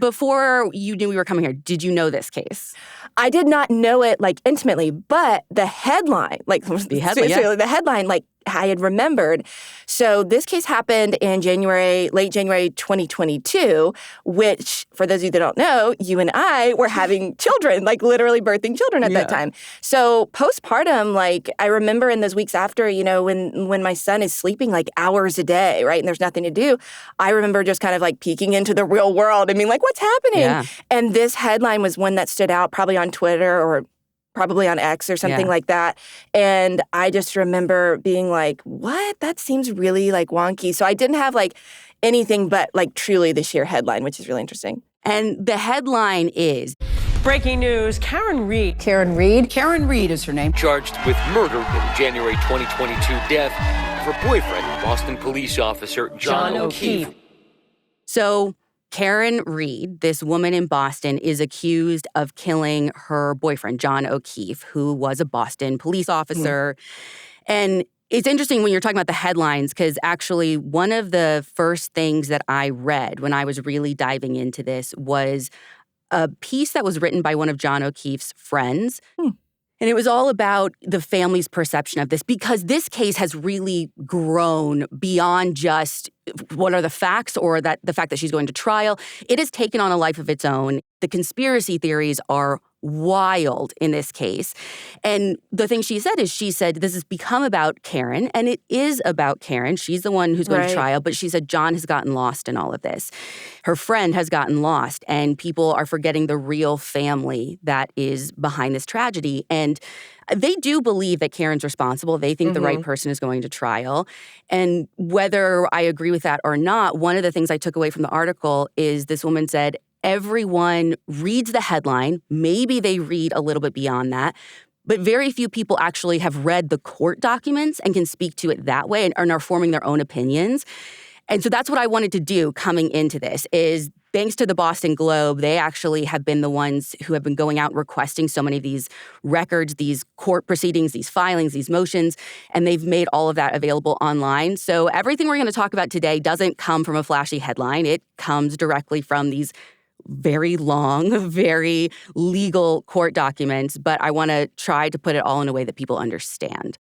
Before you knew we were coming here, did you know this case? I did not know it, intimately, but the headline, the headline, I had remembered. So this case happened in late January 2022, which, for those of you that don't know, you and I were having children, literally birthing children at that time. So postpartum, I remember in those weeks after, when my son is sleeping hours a day, right, and there's nothing to do, I remember just kind of peeking into the real world and being what's happening? Yeah. And this headline was one that stood out, probably on Twitter or probably on X or something like that. And I just remember being what? That seems really wonky. So I didn't have anything but truly the sheer headline, which is really interesting. And the headline is... Breaking news, Karen Reed. Karen Reed is her name. Charged with murder in the January 2022 death of her boyfriend, Boston police officer John O'Keefe. So Karen Reed, this woman in Boston, is accused of killing her boyfriend, John O'Keefe, who was a Boston police officer. And it's interesting when you're talking about the headlines, because actually one of the first things that I read when I was really diving into this was a piece that was written by one of John O'Keefe's friends. And it was all about the family's perception of this, because this case has really grown beyond just what are the facts or that the fact that she's going to trial. It has taken on a life of its own. The conspiracy theories are wild in this case. And the thing she said this has become about Karen, and it is about Karen. She's the one who's going to trial, but she said John has gotten lost in all of this. Her friend has gotten lost, and people are forgetting the real family that is behind this tragedy. And they do believe that Karen's responsible. They think the right person is going to trial. And whether I agree with that or not, one of the things I took away from the article is this woman said, everyone reads the headline. Maybe they read a little bit beyond that. But very few people actually have read the court documents and can speak to it that way and are forming their own opinions. And so that's what I wanted to do coming into this is thanks to the Boston Globe, they actually have been the ones who have been going out and requesting so many of these records, these court proceedings, these filings, these motions, and they've made all of that available online. So everything we're going to talk about today doesn't come from a flashy headline. It comes directly from these very long, very legal court documents, but I want to try to put it all in a way that people understand.